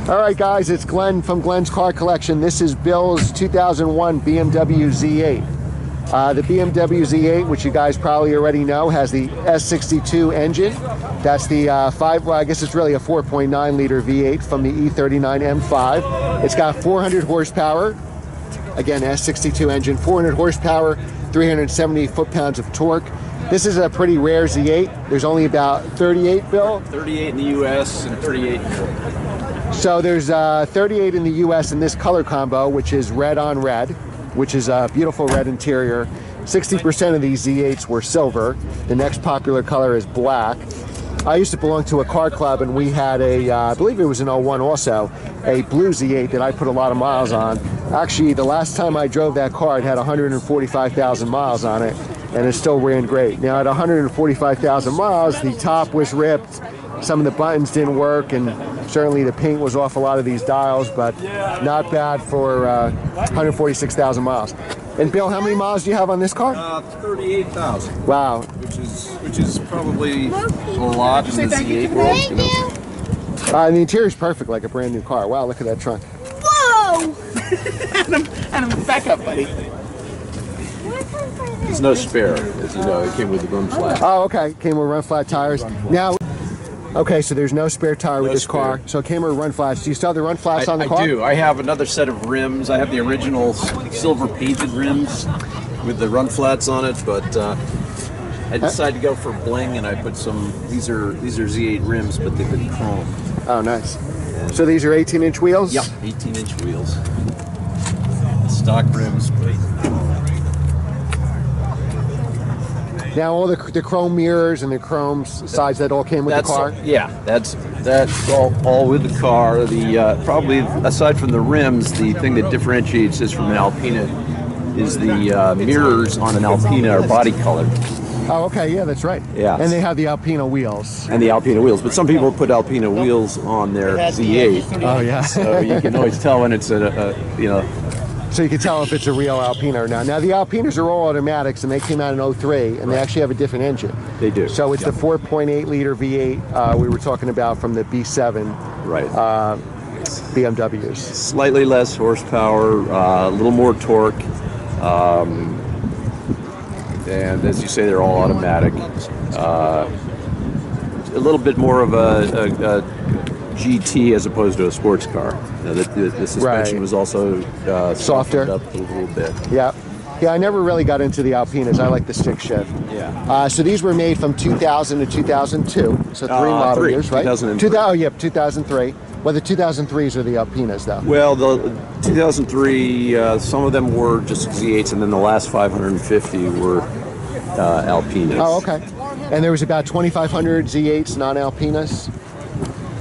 All right, guys, it's Glenn from Glenn's Car Collection. This is Bill's 2001 BMW Z8. The BMW Z8, which you guys probably already know, has the S62 engine. That's the I guess it's really a 4.9 liter V8 from the E39 M5. It's got 400 horsepower. Again, S62 engine, 400 horsepower, 370 foot-pounds of torque. This is a pretty rare Z8. There's only about 38, Bill? 38 in the U.S. and 38 in Europe. So there's 38 in the U.S. in this color combo, which is red on red, which is a beautiful red interior. 60% of these Z8s were silver. The next popular color is black. I used to belong to a car club, and we had a, I believe it was an '01 also, a blue Z8 that I put a lot of miles on. Actually, the last time I drove that car, it had 145,000 miles on it, and it still ran great. Now, at 145,000 miles, the top was ripped. Some of the buttons didn't work, and certainly the paint was off a lot of these dials, but not bad for 146,000 miles. And Bill, how many miles do you have on this car? 38,000. Wow. Which is probably a lot in the Z8 world. You know? And the interior is perfect, like a brand new car. Wow, look at that trunk. Whoa! Adam, back up, buddy. There's no spare, as you know. It came with the run flat. Oh, okay. Came with run flat tires. Now, okay, so there's no spare tire with this car. So it came with run flats. Do you still have the run flats on the car? I do. I have another set of rims. I have the original silver painted rims with the run flats on it, but I decided to go for bling, and I put some. These are Z8 rims, but they've been chrome. Oh, nice. And so these are 18-inch wheels? Yeah, 18-inch wheels. Stock rims, but. Now all the chrome mirrors and the chrome sides, that all came with the car? That's all with the car. The probably aside from the rims, the thing that differentiates this from an Alpina is the mirrors on an Alpina are body colored. Oh, okay, yeah, that's right. Yeah. And they have the Alpina wheels. And the Alpina wheels, but some people put Alpina wheels on their Z8. Oh, yeah. So you can always tell when it's So you can tell if it's a real Alpina or not. Now, the Alpinas are all automatics, and they came out in '03, and they actually have a different engine. They do. So it's the 4.8 liter V8 we were talking about from the B7 BMWs. Slightly less horsepower, a little more torque, and as you say, they're all automatic. A little bit more of a GT as opposed to a sports car. The suspension was also softer up a little bit. Yeah, I never really got into the Alpinas. I like the stick shift. Yeah. So these were made from 2000 to 2002. So three model years, right? 2003. Oh, yeah, 2003. Well, the 2003s are the Alpinas, though. Well, the 2003, some of them were just Z8s, and then the last 550 were Alpinas. Oh, okay. And there was about 2,500 Z8s, non-Alpinas?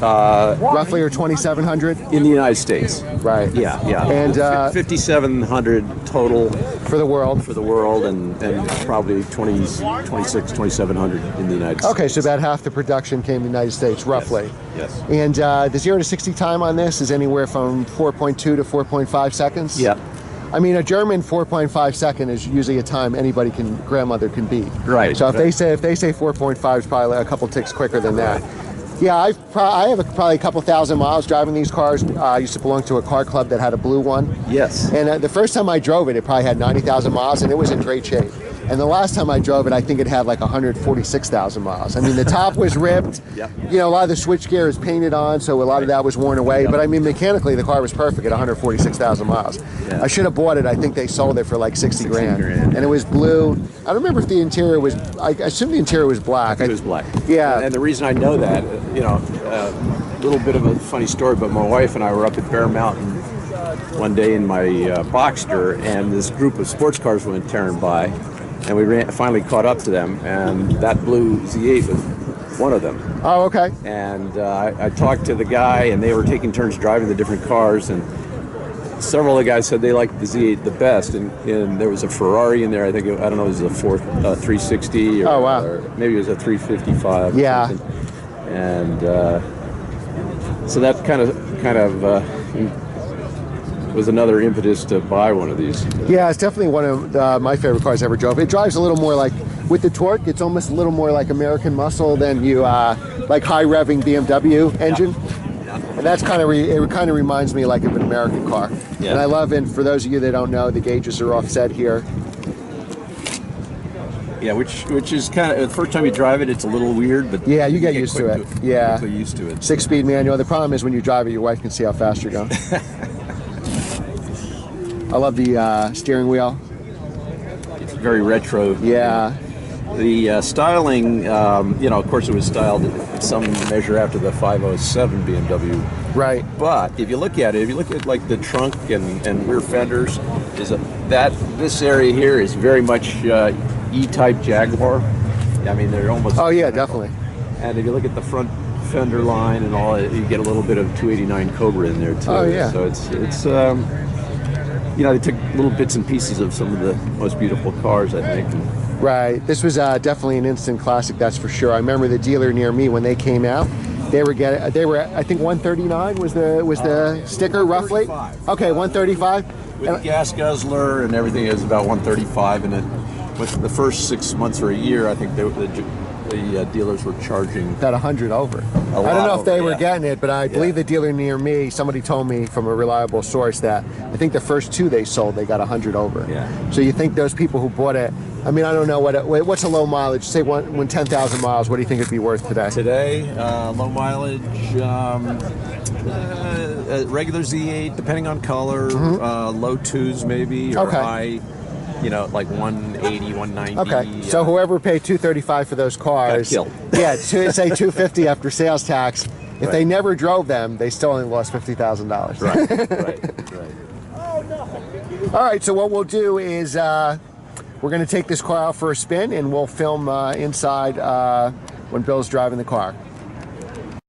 Roughly, or 2,700? In the United States. Right. Yeah. And 5,700 total for the world. And probably 2,700 in the United States. Okay, so about half the production came in the United States, roughly. Yes. And the 0 to 60 time on this is anywhere from 4.2 to 4.5 seconds? Yeah. I mean, a German 4.5 second is usually a time grandmother can beat. Right. So if they say 4.5, it's probably a couple ticks quicker than that. Yeah, I have probably a couple thousand miles driving these cars. I used to belong to a car club that had a blue one. Yes. And the first time I drove it, it probably had 90,000 miles, and it was in great shape. And the last time I drove it, I think it had like 146,000 miles. I mean, the top was ripped. Yep. You know, a lot of the switchgear is painted on, so a lot of that was worn away. Yep. But I mean, mechanically, the car was perfect at 146,000 miles. Yeah. I should have bought it. I think they sold it for like 60 grand. And it was blue. I don't remember if the interior was, I assume the interior was black. It was black. Yeah. And the reason I know that, a little bit of a funny story, but my wife and I were up at Bear Mountain one day in my Boxster, and this group of sports cars went tearing by. And we finally caught up to them, and that blue Z8 was one of them. Oh, okay. And I talked to the guy, and they were taking turns driving the different cars, and several of the guys said they liked the Z8 the best. And there was a Ferrari in there. I think I don't know, it was a 360, or, or maybe it was a 355. Yeah. Or something. And so that kind of was another impetus to buy one of these. Yeah, it's definitely one of my favorite cars I ever drove. It drives a little more like, with the torque, it's almost a little more like American muscle than you like high revving BMW engine. Yeah. And that's kind of it kind of reminds me like of an American car. Yeah. And I love, and for those of you that don't know, the gauges are offset here. Yeah, which is kind of the first time you drive it, it's a little weird, but Yeah, you get used to it. Yeah. quickly used to it. 6-speed manual. The problem is when you drive it, your wife can see how fast you're going. I love the steering wheel. It's very retro. Yeah. The styling, you know, of course, it was styled in some measure after the 507 BMW. Right. But if you look at it, if you look at like the trunk and rear fenders, this area here is very much E-type Jaguar. I mean, they're almost. Oh yeah, definitely. And if you look at the front fender line and all, you get a little bit of 289 Cobra in there too. Oh yeah. So it's you know, they took little bits and pieces of some of the most beautiful cars, I think. Right. This was definitely an instant classic, that's for sure. I remember the dealer near me when they came out. They were I think 139 was the sticker roughly. 135. Okay, 135. With the gas guzzler and everything, it was about 135, and then with the first 6 months or a year, I think the dealers were charging About 100 over. I don't lot know if they over, were yeah. getting it, but I believe the dealer near me, somebody told me from a reliable source that I think the first 2 they sold, they got 100 over. Yeah. So you think those people who bought it, I mean, I don't know what's a low mileage, say when 10,000 miles, what do you think it'd be worth today? Today, low mileage, regular Z8, depending on color, low 2s maybe, or Okay. high, you know, like 180, 190. Okay, so whoever paid $235 for those cars, Got killed. yeah, say $250 after sales tax. If they Right. never drove them, they still only lost $50,000. Right, right. All right, so what we'll do is we're going to take this car out for a spin, and we'll film inside when Bill's driving the car.